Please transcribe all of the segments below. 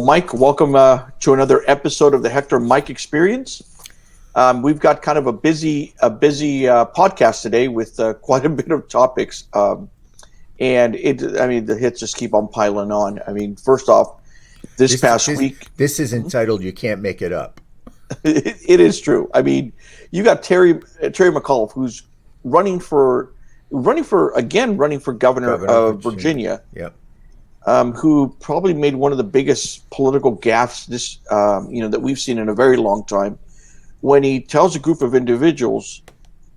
Well, Mike, welcome to another episode of the Hector Mike Experience. We've got kind of a busy podcast today with quite a bit of topics, and the hits just keep on piling on. I mean, first off, this past week, This is entitled "You Can't Make It Up." it is true. I mean, you got Terry McAuliffe, who's running for governor Governor of of Virginia. Yep. Who probably made one of the biggest political gaffes that we've seen in a very long time, when he tells a group of individuals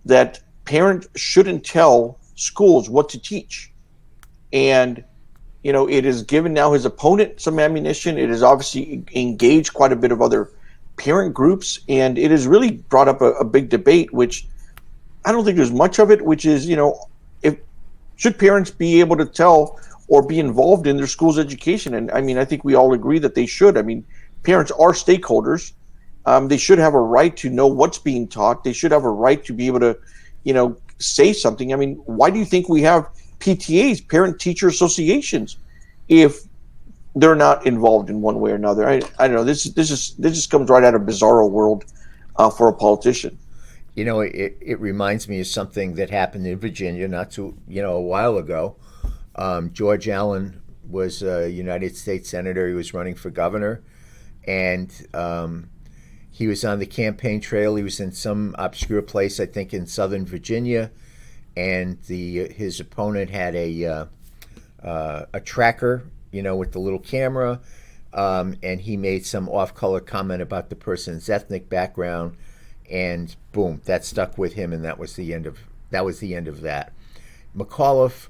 that parents shouldn't tell schools what to teach. And it has given now his opponent some ammunition. It has obviously engaged quite a bit of other parent groups, and it has really brought up a big debate, which I don't think there's much of it, which is, if should parents be able to tell or be involved in their school's education? And I mean, I think we all agree that they should. I mean, parents are stakeholders. They should have a right to know what's being taught. They should have a right to be able to, say something. I mean, why do you think we have PTAs, parent teacher associations, if they're not involved in one way or another? I don't know. This just comes right out of bizarro world for a politician. It reminds me of something that happened in Virginia a while ago. George Allen was a United States Senator. He was running for governor, and he was on the campaign trail. He was in some obscure place, I think, in Southern Virginia, and his opponent had a tracker, with the little camera, and he made some off-color comment about the person's ethnic background, and boom, that stuck with him, and that was the end of that. McAuliffe.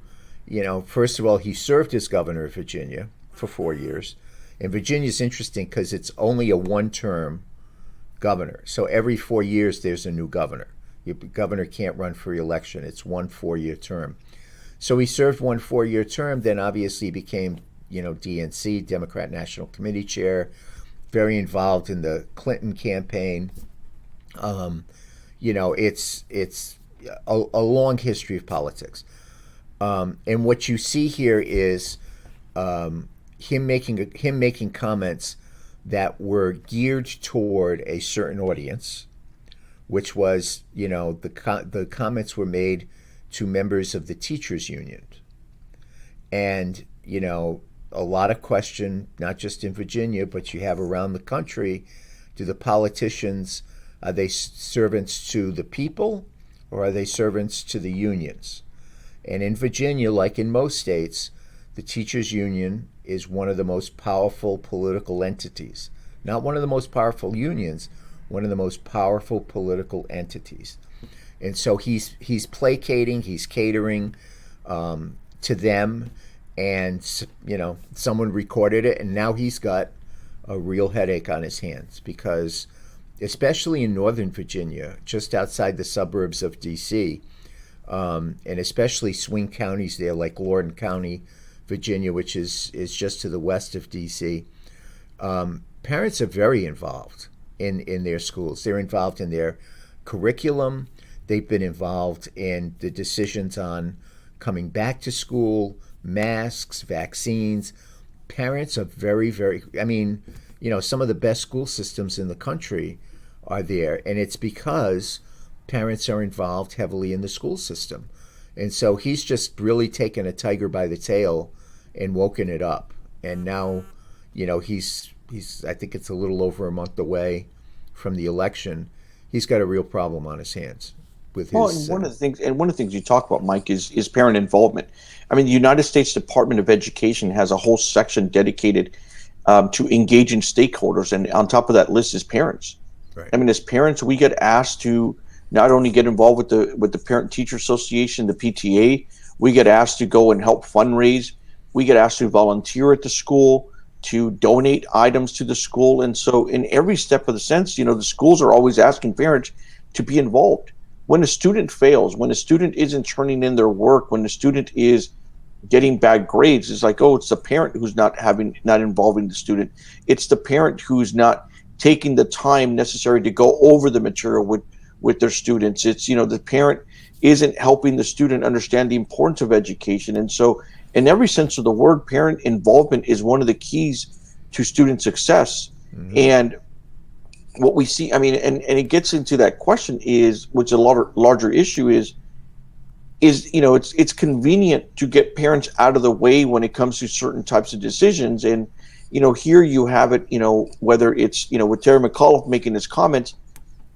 First of all, he served as governor of Virginia for 4 years. And Virginia's interesting because it's only a one-term governor. So every 4 years, there's a new governor. Your governor can't run for re-election. It's one 4-year term. So he served one 4-year term, then obviously became, DNC, Democrat National Committee chair, very involved in the Clinton campaign. It's a long history of politics. And what you see here is him making comments that were geared toward a certain audience, which was, the comments were made to members of the teachers union. And, a lot of question, not just in Virginia, but you have around the country, do the politicians, are they servants to the people, or are they servants to the unions? And in Virginia, like in most states, the teachers union is one of the most powerful political entities. Not one of the most powerful unions, one of the most powerful political entities. And so he's placating, he's catering to them, and someone recorded it, and now he's got a real headache on his hands, because especially in Northern Virginia, just outside the suburbs of D.C., and especially swing counties there, like Loudoun County, Virginia, which is just to the west of D.C. Parents are very involved in their schools. They're involved in their curriculum. They've been involved in the decisions on coming back to school, masks, vaccines. Parents are very, very, some of the best school systems in the country are there, and it's because parents are involved heavily in the school system. And so he's just really taken a tiger by the tail and woken it up. And now, he's I think it's a little over a month away from the election. He's got a real problem on his hands with his. Well, and one of the things you talk about, Mike, is parent involvement. I mean, the United States Department of Education has a whole section dedicated to engaging stakeholders, and on top of that list is parents. Right. I mean, as parents, we get asked to not only get involved with the Parent Teacher Association, the PTA, we get asked to go and help fundraise. We get asked to volunteer at the school, to donate items to the school. And so in every step of the sense, the schools are always asking parents to be involved. When a student fails, when a student isn't turning in their work, when a student is getting bad grades, it's like, oh, it's the parent who's not involving the student. It's the parent who's not taking the time necessary to go over the material with their students. It's, the parent isn't helping the student understand the importance of education. And so in every sense of the word, parent involvement is one of the keys to student success. Mm-hmm. And what we see, I mean, and it gets into that question is, which a larger issue is, it's convenient to get parents out of the way when it comes to certain types of decisions. And here you have it, whether it's, with Terry McAuliffe making his comments.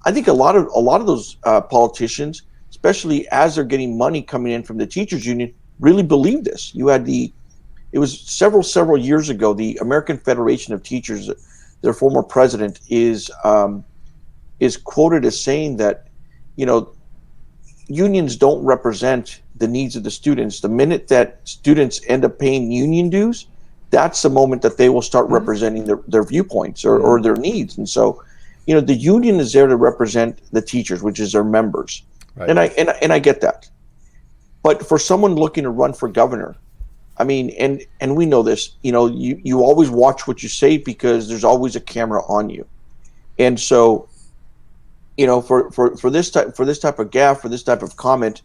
I think a lot of those politicians, especially as they're getting money coming in from the teachers union, really believe this. It was several years ago, the American Federation of Teachers, their former president is quoted as saying that, you know unions don't represent the needs of the students. The minute that students end up paying union dues, that's the moment that they will start Mm-hmm. representing their viewpoints, or Mm-hmm. their needs. And so, the union is there to represent the teachers, which is their members. Right. And I get that. But for someone looking to run for governor, I mean, and we know this, you always watch what you say, because there's always a camera on you. And so, for this type of gaffe, for this type of comment,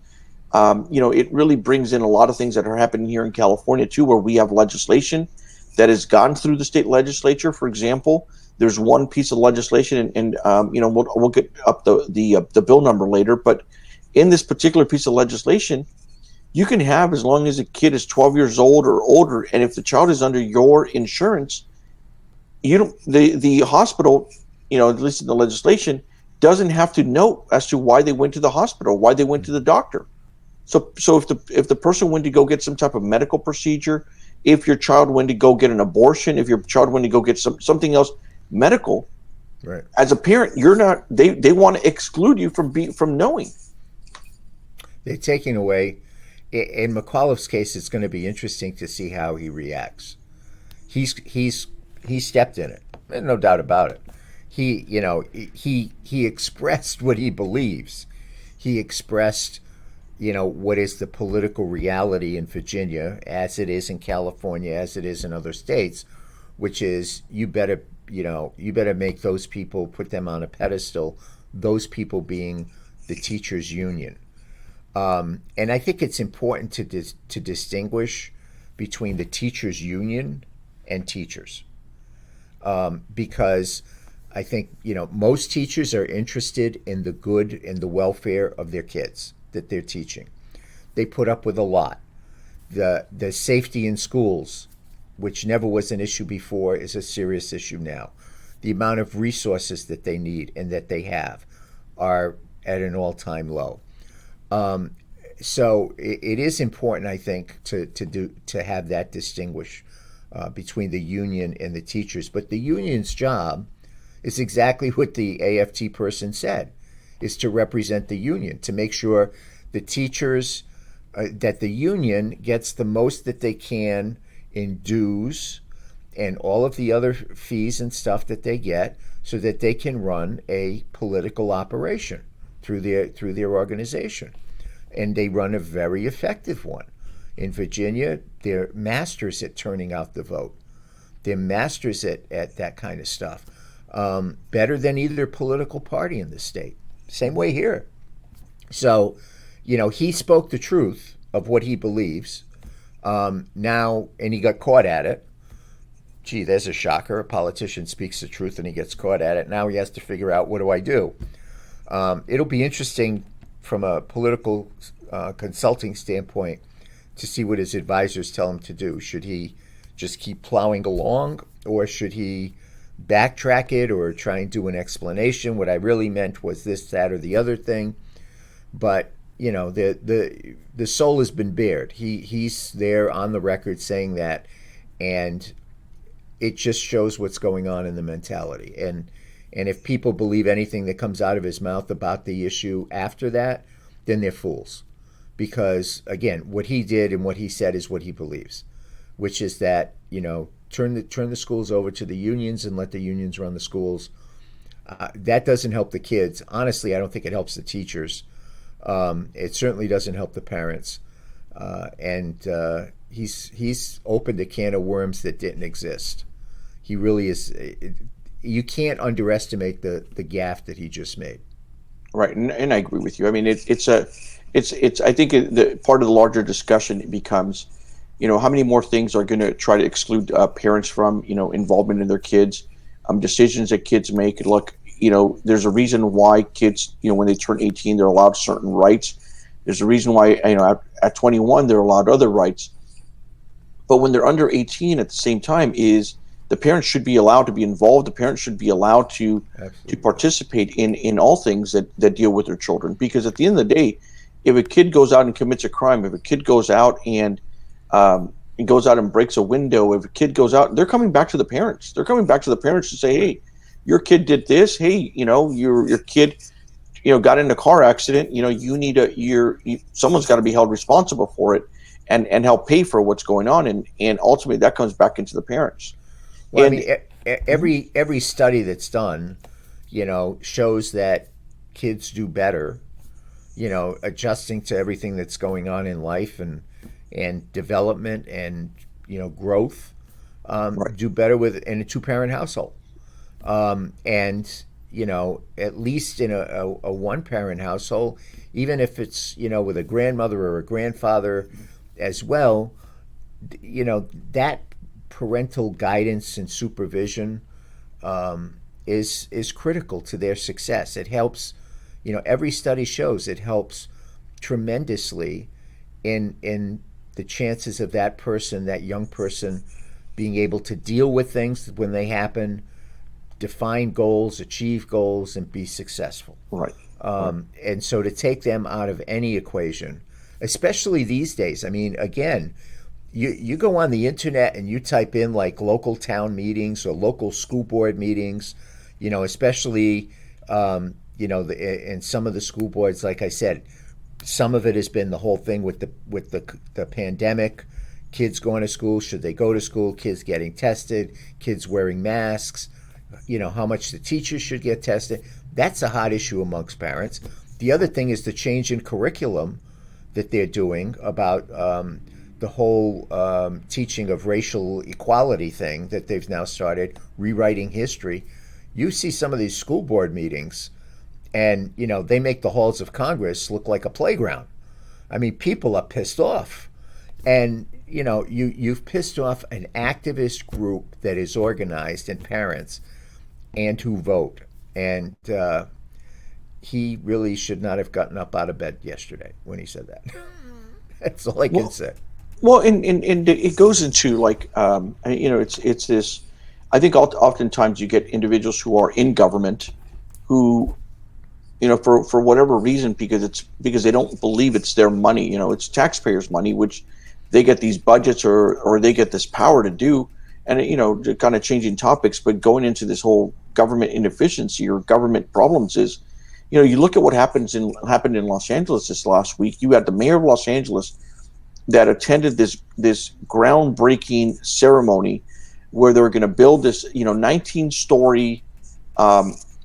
it really brings in a lot of things that are happening here in California too, where we have legislation that has gone through the state legislature. For example, there's one piece of legislation, and we'll get up the bill number later, but in this particular piece of legislation, you can have, as long as a kid is 12 years old or older, and if the child is under your insurance, you don't the hospital, at least in the legislation, doesn't have to know as to why they went to the hospital, why they went to the doctor. So if the person went to go get some type of medical procedure, if your child went to go get an abortion, if your child went to go get something else medical, Right. as a parent, you're not. They want to exclude you from knowing. They're taking away. In McAuliffe's case, it's going to be interesting to see how he reacts. He stepped in it. There's no doubt about it. He expressed what he believes. He expressed, what is the political reality in Virginia, as it is in California, as it is in other states, which is you better make those people, put them on a pedestal. Those people being the teachers union. And I think it's important to distinguish between the teachers union and teachers, because I think most teachers are interested in the good and the welfare of their kids that they're teaching. They put up with a lot. The safety in schools, which never was an issue before, is a serious issue now. The amount of resources that they need and that they have are at an all-time low. So it is important, I think, to have that distinguish between the union and the teachers. But the union's job is exactly what the AFT person said, is to represent the union, to make sure the teachers, that the union gets the most that they can in dues and all of the other fees and stuff that they get, so that they can run a political operation through their organization. And they run a very effective one. In Virginia, they're masters at turning out the vote. They're masters at that kind of stuff. Better than either political party in the state. Same way here. So, he spoke the truth of what he believes. Now, and he got caught at it. Gee, there's a shocker. A politician speaks the truth and he gets caught at it. Now he has to figure out, what do I do? It'll be interesting from a political consulting standpoint to see what his advisors tell him to do. Should he just keep plowing along, or should he backtrack it or try and do an explanation? What I really meant was this, that, or the other thing. But the soul has been bared. He's there on the record saying that, and it just shows what's going on in the mentality. And if people believe anything that comes out of his mouth about the issue after that, then they're fools. Because, again, what he did and what he said is what he believes, which is that, turn the schools over to the unions and let the unions run the schools. That doesn't help the kids. Honestly, I don't think it helps the teachers. It certainly doesn't help the parents. And he's opened a can of worms that didn't exist. He really is. You can't underestimate the gaffe that he just made. Right, and I agree with you. I mean, it's I think the part of the larger discussion becomes, how many more things are going to try to exclude parents from, involvement in their kids, decisions that kids make. Look, there's a reason why kids, when they turn 18, they're allowed certain rights. There's a reason why, at 21, they're allowed other rights. But when they're under 18 at the same time, is the parents should be allowed to be involved. The parents should be allowed to Absolutely. participate in all things that deal with their children. Because at the end of the day, if a kid goes out and commits a crime, if a kid goes out and goes out and breaks a window, if a kid goes out, they're coming back to the parents. They're coming back to the parents to say, hey, your kid did this. Hey, your kid, got in a car accident. You need someone's got to be held responsible for it, and help pay for what's going on, and ultimately that comes back into the parents. Well, I And mean, every study that's done, shows that kids do better, adjusting to everything that's going on in life and development and growth, right, do better with in a two-parent household. And at least in a one-parent household, even if it's with a grandmother or a grandfather as well, that parental guidance and supervision, is critical to their success. It helps. Every study shows it helps tremendously in the chances of that young person, being able to deal with things when they happen, define goals, achieve goals, and be successful. right, right, And so to take them out of any equation, especially these days, I mean, again, you go on the internet and you type in like local town meetings or local school board meetings, especially, in some of the school boards, like I said, some of it has been the whole thing with the pandemic, kids going to school, should they go to school, kids getting tested, kids wearing masks, how much the teachers should get tested. That's a hot issue amongst parents. The other thing is the change in curriculum that they're doing about the whole teaching of racial equality thing that they've now started, rewriting history. You see some of these school board meetings, and they make the halls of Congress look like a playground. I mean, people are pissed off, and you've pissed off an activist group that is organized in parents and who vote. And he really should not have gotten up out of bed yesterday when he said that. That's all I can well, say. well, and it goes into like, it's this. I think oftentimes you get individuals who are in government who, for whatever reason, because they don't believe it's their money. It's taxpayers' money, which they get these budgets, or they get this power to do. And kind of changing topics, but going into this whole government inefficiency or government problems is, you look at what happened in Los Angeles this last week. You had the mayor of Los Angeles that attended this groundbreaking ceremony where they were going to build this 19-story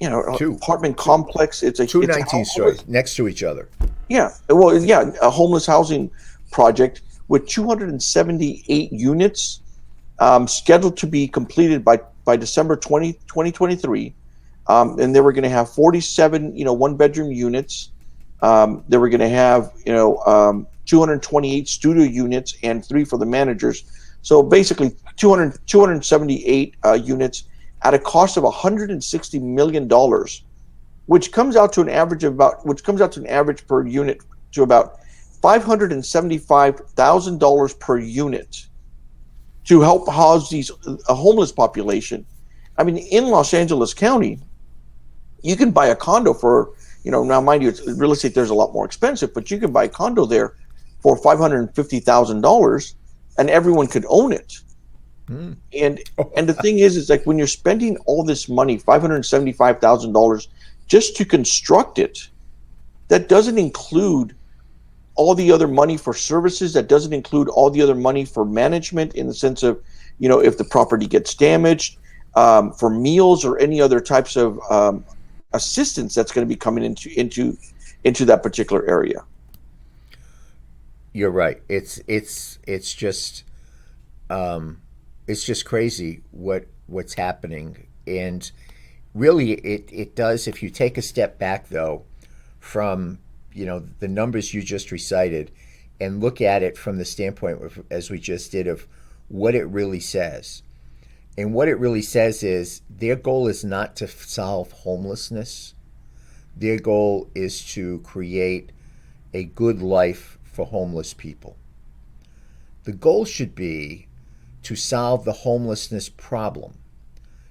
Two, apartment two, complex. two It's a 19 stories next to each other. yeah, well, yeah, a homeless housing project with 278 units, scheduled to be completed by December 2023. And they were going to have 47, one-bedroom units. They were going to have, 228 studio units and 3 for the managers. So basically 278 units at a cost of $160 million, which comes out to an average per unit to about $575,000 per unit to help house a homeless population. I mean, in Los Angeles County, you can buy a condo for, now mind you, real estate there's a lot more expensive, but you can buy a condo there for $550,000, and everyone could own it. Hmm. And the thing is like when you're spending all this money, $575,000 just to construct it, that doesn't include all the other money for services. That doesn't include all the other money for management in the sense of, if the property gets damaged, for meals or any other types of assistance that's going to be coming into that particular area. You're right. It's just crazy what's happening, and really it does. If you take a step back though, from the numbers you just recited, and look at it from the standpoint of, as we just did, of what it really says. And what it really says is their goal is not to solve homelessness. Their goal is to create a good life for homeless people. The goal should be to solve the homelessness problem,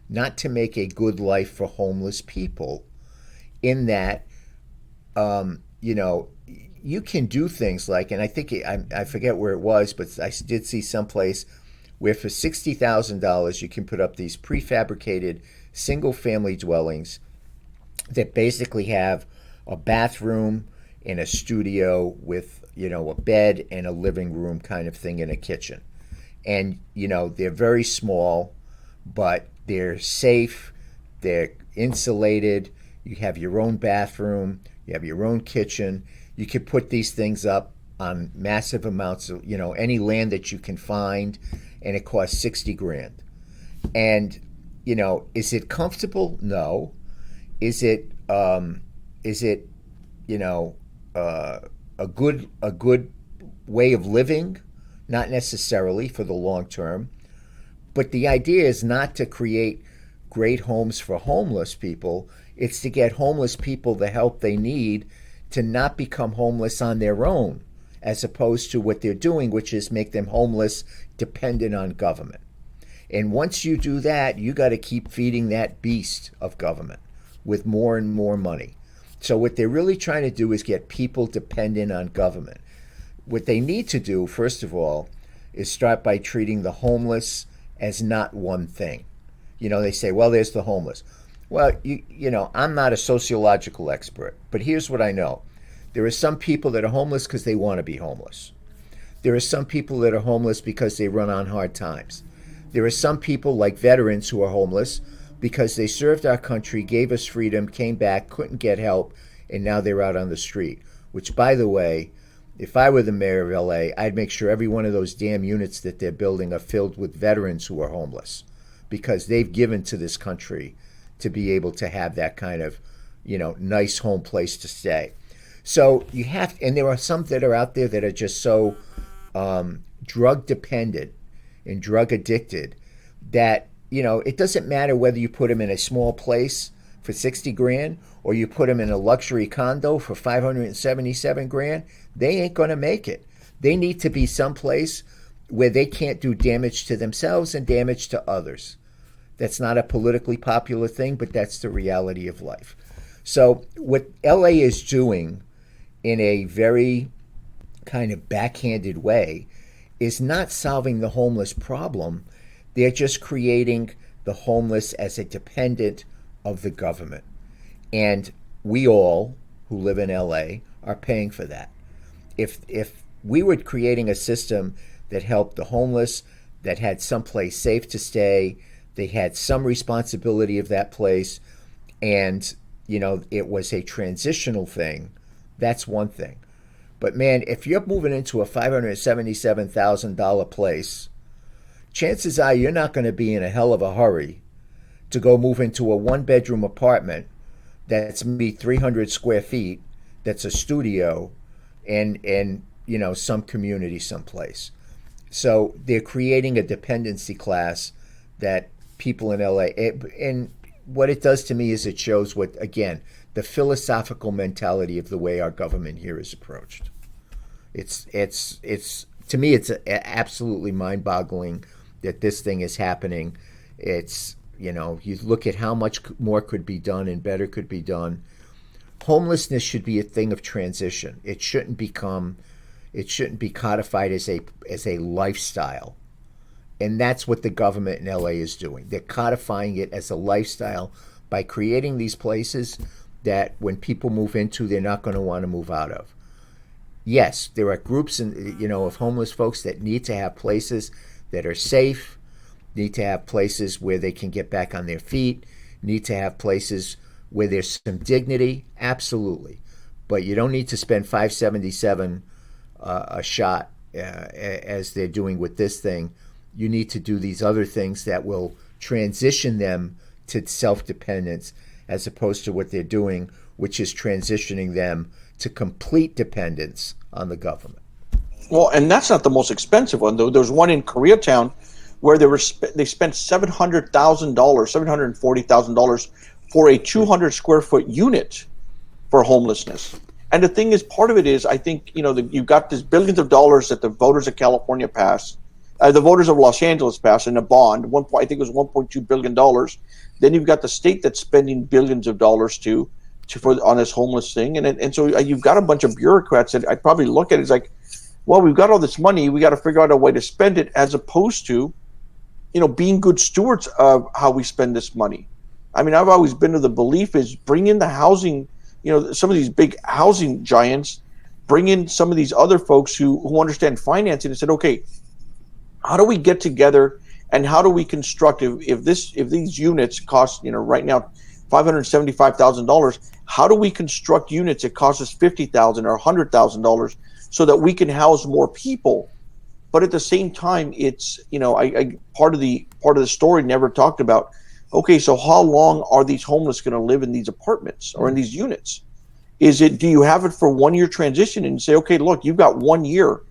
not to make a good life for homeless people, in that, you know, you can do things like, and I think I forget where it was, but I did see someplace where for $60,000 you can put up these prefabricated single-family dwellings that basically have a bathroom and a studio with, you know, a bed and a living room kind of thing in a kitchen. And, you know, they're very small, but they're safe, they're insulated, you have your own bathroom, you have your own kitchen. You can put these things up on massive amounts of, you know, any land that you can find, and it costs 60 grand. And, you know, is it comfortable? No. Is it, you know, a good way of living? Not necessarily for the long term. But the idea is not to create great homes for homeless people. It's to get homeless people the help they need to not become homeless on their own, as opposed to what they're doing, which is make them homeless dependent on government. And once you do that, you got to keep feeding that beast of government with more and more money. So what they're really trying to do is get people dependent on government. What they need to do, first of all, is start by treating the homeless as not one thing. You know, they say, well, there's the homeless. Well, you know, I'm not a sociological expert, but here's what I know. There are some people that are homeless because they want to be homeless. There are some people that are homeless because they run on hard times. There are some people like veterans who are homeless because they served our country, gave us freedom, came back, couldn't get help, and now they're out on the street. Which, by the way, if I were the mayor of LA, I'd make sure every one of those damn units that they're building are filled with veterans who are homeless, because they've given to this country to be able to have that kind of, you know, nice home place to stay. So you have, and there are some that are out there that are just so drug dependent and drug addicted that, you know, it doesn't matter whether you put them in a small place for 60 grand or you put them in a luxury condo for 577 grand, they ain't going to make it. They need to be someplace where they can't do damage to themselves and damage to others. That's not a politically popular thing, but that's the reality of life. So what LA is doing in a very kind of backhanded way is not solving the homeless problem. They're just creating the homeless as a dependent of the government. And we all who live in LA are paying for that. If we were creating a system that helped the homeless, that had someplace safe to stay, they had some responsibility of that place, and, you know, it was a transitional thing, that's one thing. But man, if you're moving into a $577,000 place, chances are you're not going to be in a hell of a hurry to go move into a one-bedroom apartment that's maybe 300 square feet, that's a studio, and you know, some community someplace. So they're creating a dependency class that people in LA, and what it does to me is it shows what, again, the philosophical mentality of the way our government here is approached. It's to me, it's absolutely mind-boggling that this thing is happening. It's, you know, you look at how much more could be done and better could be done. Homelessness should be a thing of transition. It shouldn't be codified as a lifestyle. And that's what the government in LA is doing. They're codifying it as a lifestyle by creating these places that when people move into, they're not going to want to move out of. Yes, there are groups of homeless folks that need to have places that are safe, need to have places where they can get back on their feet, need to have places where there's some dignity, absolutely. But you don't need to spend $577 a shot as they're doing with this thing. You need to do these other things that will transition them to self-dependence, as opposed to what they're doing, which is transitioning them to complete dependence on the government. Well, and that's not the most expensive one though. There's one in Koreatown where they spent $740,000 for a 200 square foot unit for homelessness. And the thing is, part of it is, I think, you've got this billions of dollars that the voters of California passed, the voters of Los Angeles passed in a bond. I think it was $1.2 billion. Then you've got the state that's spending billions of dollars on this homeless thing, and so you've got a bunch of bureaucrats that I probably look at it as like, well, we've got all this money, we got to figure out a way to spend it, as opposed to being good stewards of how we spend this money. I mean, I've always been of the belief is bring in the housing, some of these big housing giants, bring in some of these other folks who understand financing and said, okay, how do we get together and how do we construct if these units cost, right now $575,000, how do we construct units that cost us $50,000 or $100,000 so that we can house more people? But at the same time, it's part of the story never talked about. Okay, so how long are these homeless going to live in these apartments or in these units? Do you have it for 1 year transition and say, okay, look, you've got 1 year,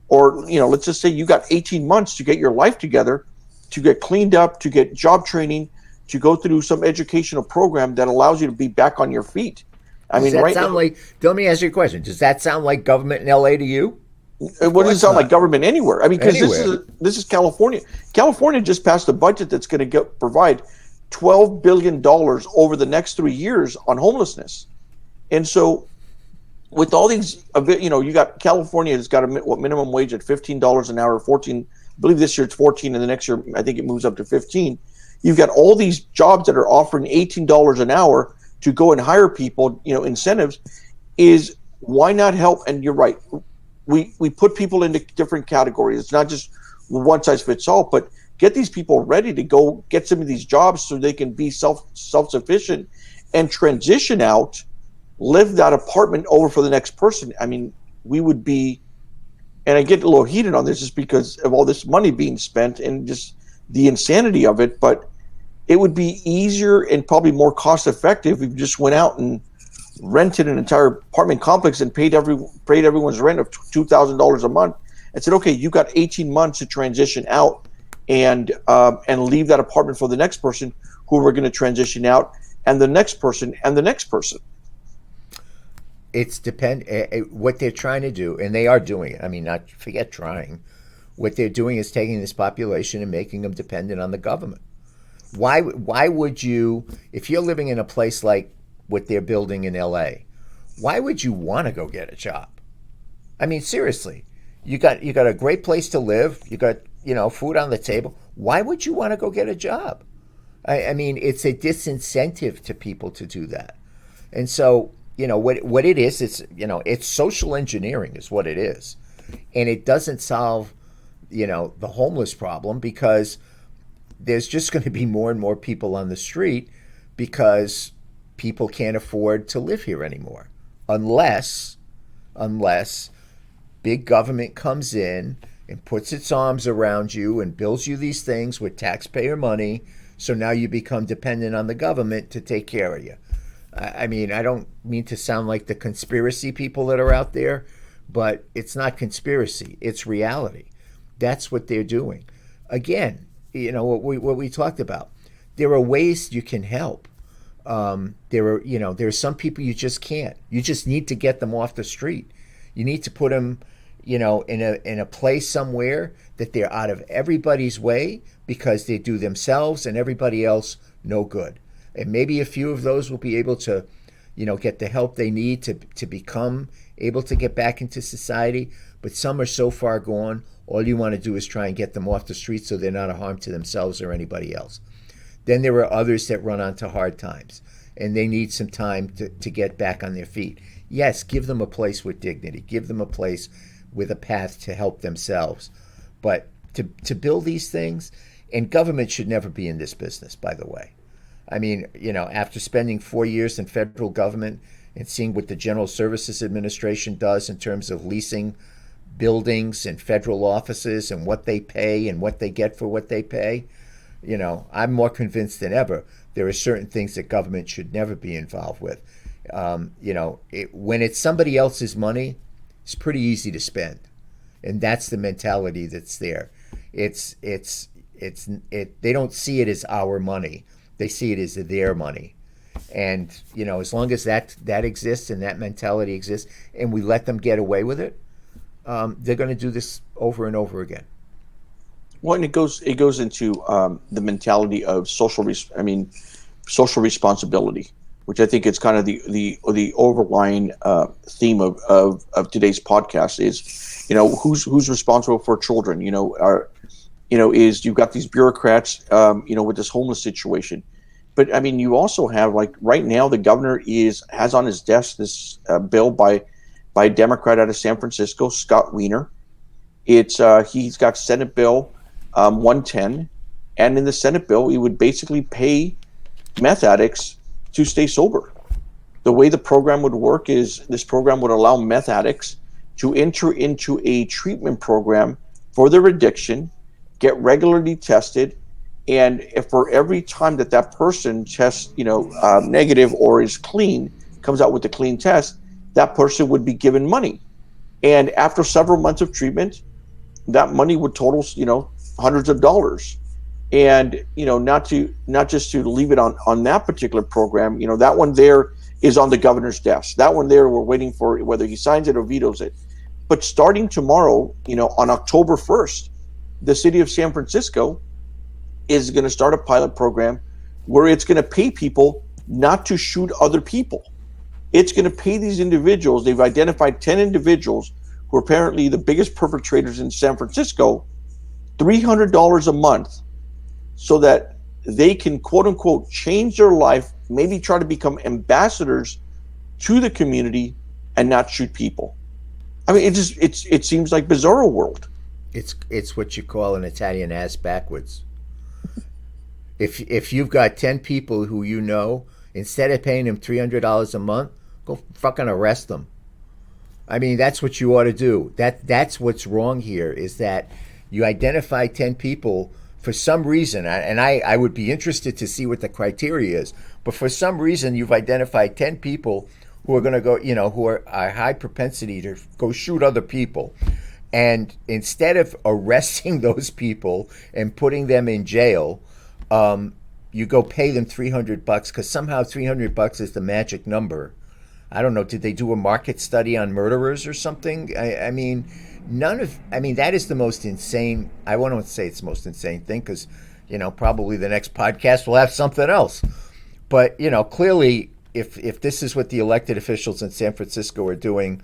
or let's just say you got 18 months to get your life together, to get cleaned up, to get job training, to go through some educational program that allows you to be back on your feet. I Does mean, that right sound now, like? Let me ask you a question. Does that sound like government in LA to you? Of what does it course sound like not. government anywhere? I mean, because Anywhere. this is California. California just passed a budget that's going to provide $12 billion over the next 3 years on homelessness. And so, with all these, you got California has got a minimum wage at $15 an hour, 14. I believe this year it's 14, and the next year I think it moves up to 15. You've got all these jobs that are offering $18 an hour to go and hire people. Incentives is why not help? And you're right. We put people into different categories. It's not just one size fits all, but get these people ready to go get some of these jobs so they can be self-sufficient and transition out, live that apartment over for the next person. I mean, we would be, and I get a little heated on this just because of all this money being spent and just the insanity of it, but it would be easier and probably more cost effective if you just went out and rented an entire apartment complex and paid everyone's rent of $2,000 a month and said, okay, you got 18 months to transition out and leave that apartment for the next person who we're going to transition out, and the next person and the next person. It's what they're trying to do, and they are doing it. I mean, not forget trying. What they're doing is taking this population and making them dependent on the government. Why would you, if you're living in a place like what they're building in LA, why would you want to go get a job? I mean, seriously, you got a great place to live, you got food on the table. Why would you want to go get a job? I mean, it's a disincentive to people to do that, and so what it is, it's social engineering is what it is, and it doesn't solve the homeless problem, because there's just going to be more and more people on the street because people can't afford to live here anymore, unless big government comes in and puts its arms around you and builds you these things with taxpayer money, so now you become dependent on the government to take care of you. I mean, I don't mean to sound like the conspiracy people that are out there, but it's not conspiracy, it's reality. That's what they're doing. Again, what we talked about. There are ways you can help. There are some people you just can't. You just need to get them off the street. You need to put them, in a place somewhere that they're out of everybody's way, because they do themselves and everybody else no good. And maybe a few of those will be able to, get the help they need to become able to get back into society. But some are so far gone, all you want to do is try and get them off the street so they're not a harm to themselves or anybody else. Then there are others that run onto hard times, and they need some time to get back on their feet. Yes, give them a place with dignity. Give them a place with a path to help themselves. But to build these things, and government should never be in this business, by the way. I mean, after spending 4 years in federal government and seeing what the General Services Administration does in terms of leasing buildings and federal offices and what they pay and what they get for what they pay, I'm more convinced than ever there are certain things that government should never be involved with. When it's somebody else's money, it's pretty easy to spend. and that's the mentality that's there. They don't see it as our money; they see it as their money. And as long as that exists and that mentality exists, and we let them get away with it, they're going to do this over and over again. Well, and it goes into the mentality of social responsibility, which I think is kind of the overlying theme of today's podcast is, who's responsible for children. Is you've got these bureaucrats, with this homeless situation. But I mean, you also have, like, right now, the governor has on his desk this bill by a Democrat out of San Francisco, Scott Wiener. He's got Senate Bill 110, and in the Senate bill, he would basically pay meth addicts to stay sober. The way the program would work is this program would allow meth addicts to enter into a treatment program for their addiction, get regularly tested, and if for every time that person tests, negative or is clean, comes out with a clean test, that person would be given money. And after several months of treatment, that money would total, hundreds of dollars. And not just to leave it on that particular program, that one there is on the governor's desk. That one there, we're waiting for whether he signs it or vetoes it. But starting tomorrow, on October 1st, the city of San Francisco is going to start a pilot program where it's going to pay people not to shoot other people. It's going to pay these individuals. They've identified 10 individuals who are apparently the biggest perpetrators in San Francisco, $300 a month, so that they can, quote unquote, change their life, maybe try to become ambassadors to the community and not shoot people. I mean, it seems like bizarro world. It's what you call an Italian ass backwards. If you've got 10 people who instead of paying them $300 a month, go fucking arrest them. I mean, that's what you ought to do. That's what's wrong here, is that you identify 10 people for some reason, and I would be interested to see what the criteria is, but for some reason you've identified 10 people who are going to go, who are a high propensity to go shoot other people. And instead of arresting those people and putting them in jail, you go pay them $300 because somehow $300 is the magic number. I don't know. Did they do a market study on murderers or something? I mean, that is the most insane. I won't say it's the most insane thing because, probably the next podcast will have something else. But, clearly, if this is what the elected officials in San Francisco are doing,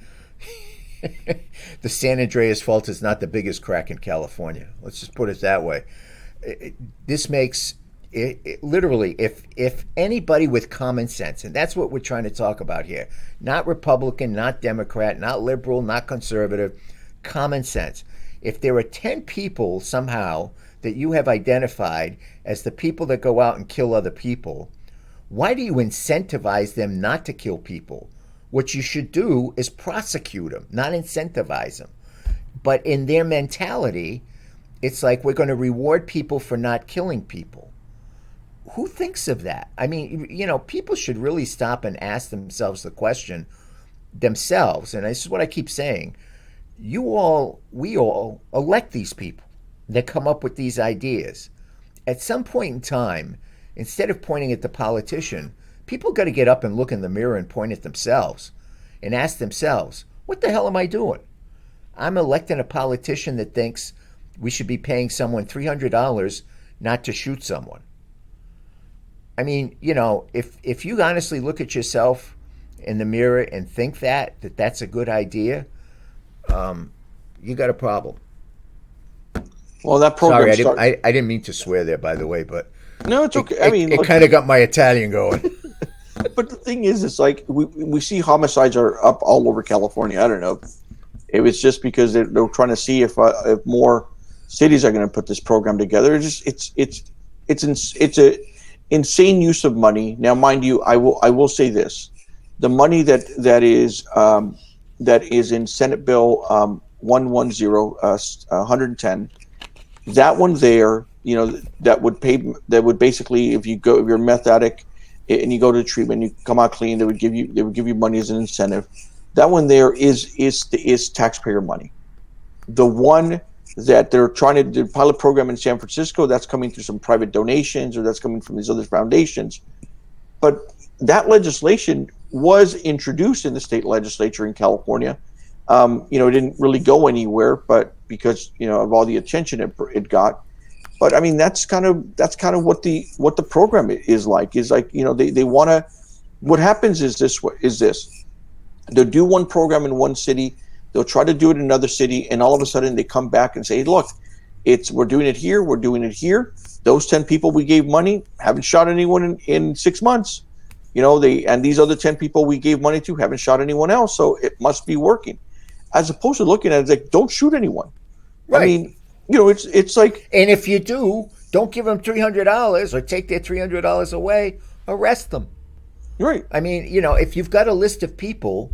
the San Andreas Fault is not the biggest crack in California. Let's just put it that way. This makes it literally, if anybody with common sense, and that's what we're trying to talk about here, not Republican, not Democrat, not liberal, not conservative, common sense. If there are 10 people somehow that you have identified as the people that go out and kill other people, why do you incentivize them not to kill people? What you should do is prosecute them, not incentivize them. But in their mentality, it's like we're going to reward people for not killing people. Who thinks of that? I mean, people should really stop and ask themselves the question themselves. And this is what I keep saying. We all elect these people that come up with these ideas. At some point in time, instead of pointing at the politician, people got to get up and look in the mirror and point at themselves and ask themselves, what the hell am I doing? I'm electing a politician that thinks we should be paying someone $300 not to shoot someone. I mean, if you honestly look at yourself in the mirror and think that's a good idea, you got a problem. Well, that program. Sorry, I didn't mean to swear there, by the way, but no, it's okay. It kind of got my Italian going. But the thing is, it's like we see homicides are up all over California. I don't know if it's just because they're trying to see if more cities are going to put this program together. It's a insane use of money. Now, mind you, I will say this: the money that is in Senate Bill 110, 110, that one there, that would basically, if you're a meth addict and you go to treatment, you come out clean, they would give you money as an incentive. That one there is taxpayer money. The one that they're trying to do pilot program in San Francisco, that's coming through some private donations or that's coming from these other foundations. But that legislation was introduced in the state legislature in California. It didn't really go anywhere, but because of all the attention it got. But I mean, that's kind of what the program is like. Is like they want to. What happens is this: they'll do one program in one city, they'll try to do it in another city, and all of a sudden they come back and say, hey, look, we're doing it here, we're doing it here. Those 10 people we gave money haven't shot anyone in 6 months. And these other 10 people we gave money to haven't shot anyone else, so it must be working. As opposed to looking at it as like, don't shoot anyone. I Right. mean, it's like, And if you do, don't give them $300 or take their $300 away. Arrest them. right. I mean, if you've got a list of people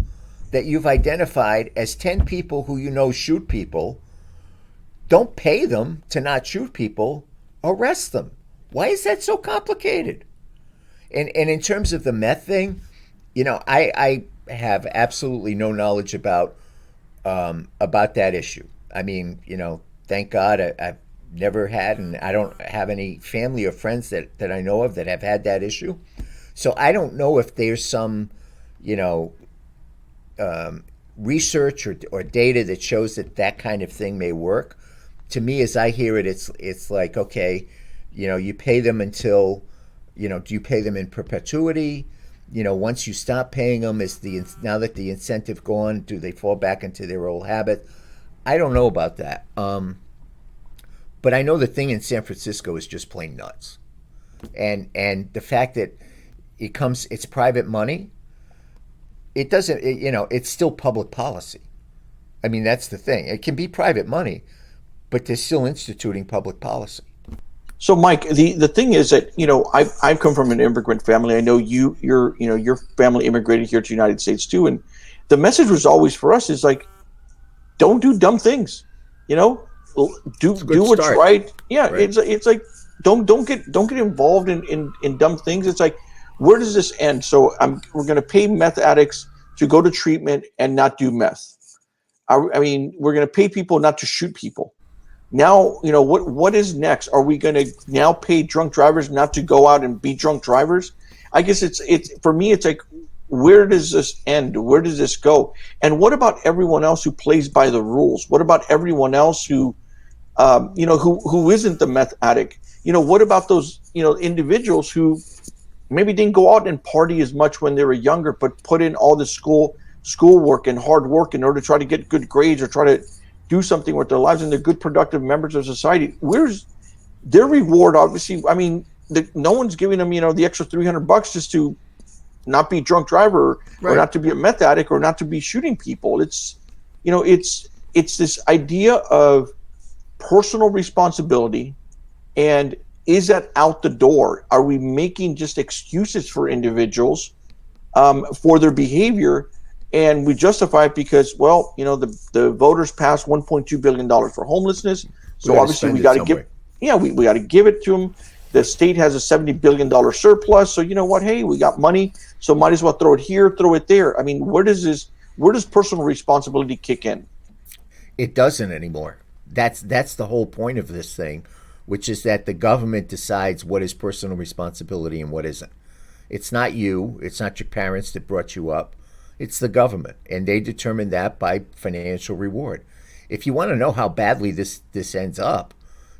that you've identified as 10 people who shoot people, don't pay them to not shoot people. Arrest them. Why is that so complicated? And in terms of the meth thing, I have absolutely no knowledge about that issue. I mean, thank God I've never had, and I don't have any family or friends that I know of that have had that issue. So I don't know if there's some, you know, research or data that shows that kind of thing may work. To me, as I hear it, it's like, okay, you pay them until, do you pay them in perpetuity? Once you stop paying them, now that the incentive gone, do they fall back into their old habit? I don't know about that. But I know the thing in San Francisco is just plain nuts, and the fact that it's private money. It doesn't, it's still public policy. I mean, that's the thing. It can be private money, but they're still instituting public policy. So, Mike, the thing is that I've come from an immigrant family. I know your family immigrated here to the United States too, and the message was always for us is like, don't do dumb things. You know, do It's a good what's start, right. Yeah, right? it's like don't get involved in dumb things. It's like, where does this end? So we're going to pay meth addicts to go to treatment and not do meth. I mean, we're going to pay people not to shoot people. Now, what is next? Are we going to now pay drunk drivers not to go out and be drunk drivers? I guess it's for me. It's like, where does this end? Where does this go? And what about everyone else who plays by the rules? What about everyone else who isn't the meth addict? What about those individuals who maybe didn't go out and party as much when they were younger, but put in all the schoolwork and hard work in order to try to get good grades or try to do something with their lives, and they're good, productive members of society. Where's their reward? Obviously, I mean, no one's giving them, the extra $300 just to not be a drunk driver or Right. not to be a meth addict or not to be shooting people. It's this idea of personal responsibility, and is that out the door? Are we making just excuses for individuals for their behavior, and we justify it because, well, the voters passed $1.2 billion for homelessness, We so got to obviously spend we it got to give, somewhere. yeah, we got to give it to them. The state has a $70 billion surplus, so you know what? Hey, we got money, so might as well throw it here, throw it there. I mean, where does personal responsibility kick in? It doesn't anymore. That's the whole point of this thing, which is that the government decides what is personal responsibility and what isn't. It's not you. It's not your parents that brought you up. It's the government, and they determine that by financial reward. If you want to know how badly this ends up,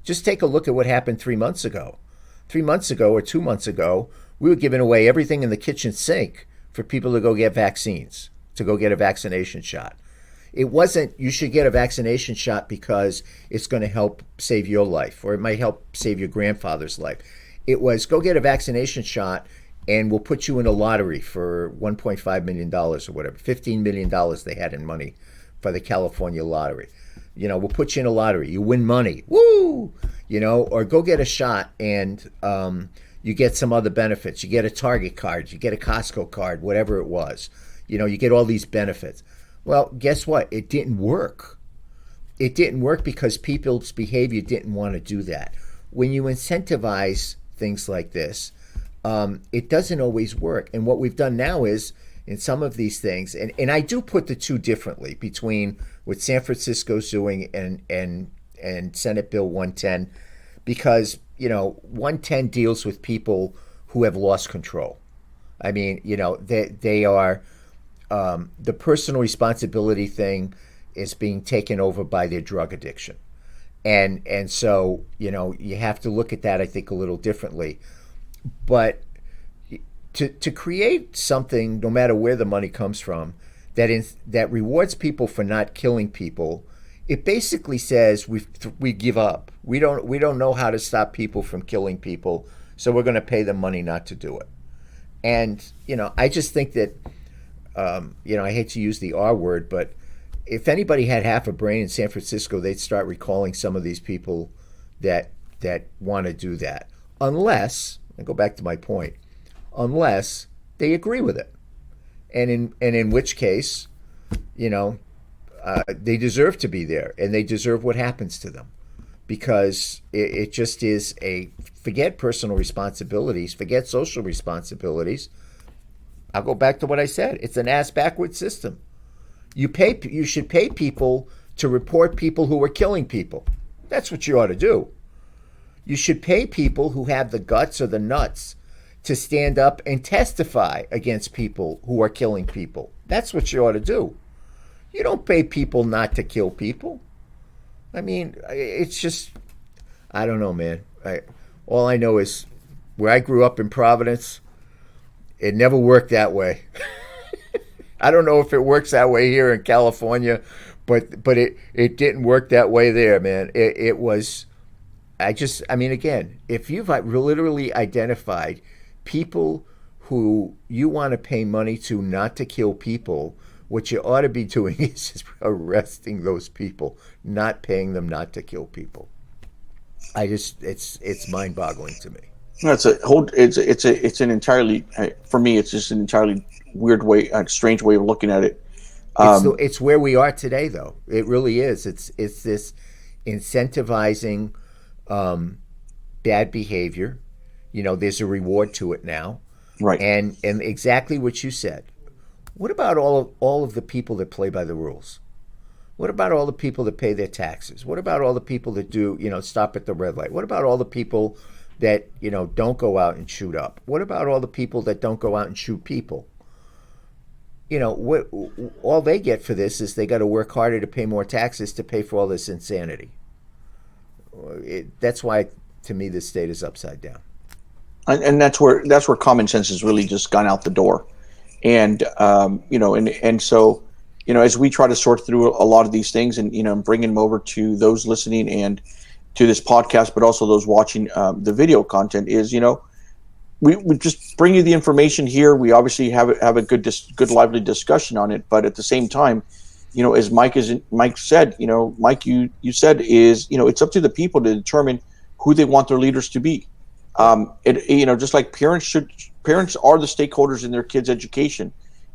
just take a look at what happened 3 months ago. 3 months ago or 2 months ago, we were giving away everything in the kitchen sink for people to go get vaccines, to go get a vaccination shot. It wasn't you should get a vaccination shot because it's going to help save your life or it might help save your grandfather's life. It was go get a vaccination shot and we'll put you in a lottery for $1.5 million or whatever. $15 million they had in money for the California lottery. We'll put you in a lottery. You win money. Woo! Or go get a shot and you get some other benefits. You get a Target card, you get a Costco card, whatever it was. You get all these benefits. Well, guess what? It didn't work. It didn't work because people's behavior didn't want to do that. When you incentivize things like this, it doesn't always work. And what we've done now is, in some of these things, and I do put the two differently between what San Francisco's doing, and Senate Bill 110, because 110 deals with people who have lost control. I mean, they are the personal responsibility thing is being taken over by their drug addiction, and so you have to look at that, I think, a little differently. But to create something, no matter where the money comes from, that rewards people for not killing people, it basically says we give up. We don't know how to stop people from killing people, so we're going to pay them money not to do it. And I just think that I hate to use the R word, but if anybody had half a brain in San Francisco, they'd start recalling some of these people that want to do that, unless, I go back to my point, unless they agree with it, and in which case, they deserve to be there, and they deserve what happens to them, because it just is forget personal responsibilities, forget social responsibilities. I'll go back to what I said. It's an ass backwards system. You should pay people to report people who are killing people. That's what you ought to do. You should pay people who have the guts or the nuts to stand up and testify against people who are killing people. That's what you ought to do. You don't pay people not to kill people. I mean, it's just, I don't know, man. All I know is where I grew up in Providence, it never worked that way. I don't know if it works that way here in California, but it didn't work that way there, man. It was, I mean, again, if you've literally identified people who you want to pay money to not to kill people, what you ought to be doing is just arresting those people, not paying them not to kill people. It's mind-boggling to me. It's an entirely, for me, it's just an entirely weird way, a strange way of looking at it. It's where we are today, though. It really is. It's this incentivizing bad behavior. There's a reward to it now, Right. and exactly what you said. What about all of the people that play by the rules? What about all the people that pay their taxes? What about all the people that do, stop at the red light? What about all the people that, don't go out and shoot up? What about all the people that don't go out and shoot people? What all they get for this is they got to work harder to pay more taxes to pay for all this insanity. That's why, to me, this state is upside down. And that's where common sense has really just gone out the door. And so as we try to sort through a lot of these things, and bring them over to those listening and to this podcast, but also those watching the video content, is we just bring you the information here. We obviously have a good lively discussion on it, but at the same time, as Mike said, Mike, you said is it's up to the people to determine who they want their leaders to be. Just like parents are the stakeholders in their kids' education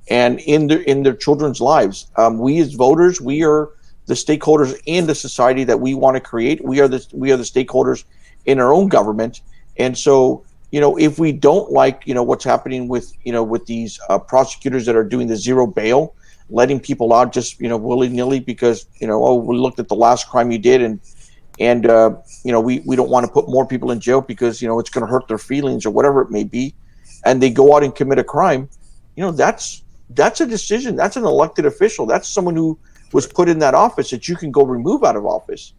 and in their children's lives. We as voters, we are the stakeholders in the society that we want to create. We are the stakeholders in our own government. And so, if we don't like, what's happening with these prosecutors that are doing the zero bail, letting people out just, willy nilly because, we looked at the last crime you did and we don't want to put more people in jail because it's going to hurt their feelings or whatever it may be, and they go out and commit a crime. That's a decision. That's an elected official. That's someone who was put in that office that you can go remove out of office.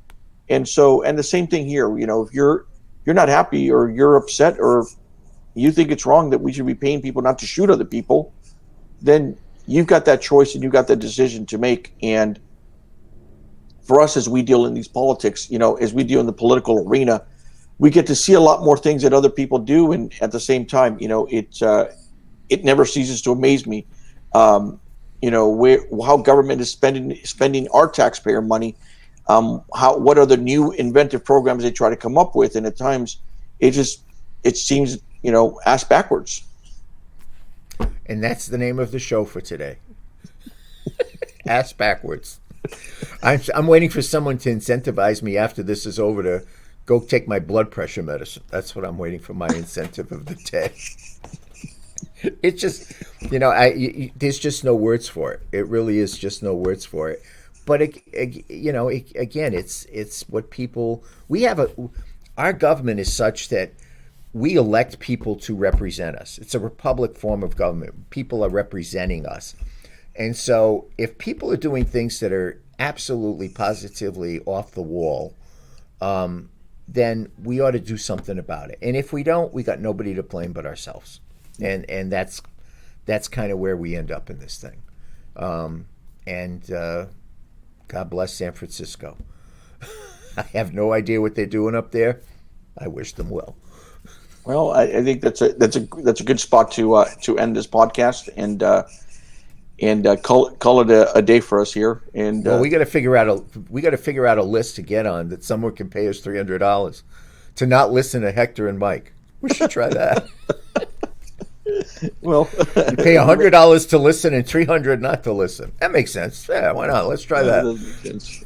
And so, and the same thing here. If you're not happy or you're upset or you think it's wrong that we should be paying people not to shoot other people, then you've got that choice and you've got that decision to make. And for us, as we deal in these politics, as we deal in the political arena, we get to see a lot more things that other people do. And at the same time, it never ceases to amaze me, how government is spending our taxpayer money, what are the new inventive programs they try to come up with. And at times it seems, ass backwards. And that's the name of the show for today. Ass backwards. I'm waiting for someone to incentivize me after this is over to go take my blood pressure medicine. That's what I'm waiting for, my incentive of the day. It's just, there's just no words for it. It really is just no words for it. but again, it's what people we have a our government is such that we elect people to represent us. It's a republic form of government. People are representing us. And so if people are doing things that are absolutely positively off the wall, then we ought to do something about it. And if we don't, we got nobody to blame but ourselves. And that's kind of where we end up in this thing. And God bless San Francisco. I have no idea what they're doing up there. I wish them well. Well, I think that's a good spot to end this podcast and call it a day for us here. And Well, we got to figure out a list to get on that someone can pay us $300 to not listen to Hector and Mike. We should try that. Well, You pay $100 to listen and $300 not to listen. That makes sense. Yeah, why not? Let's try that. That makes sense.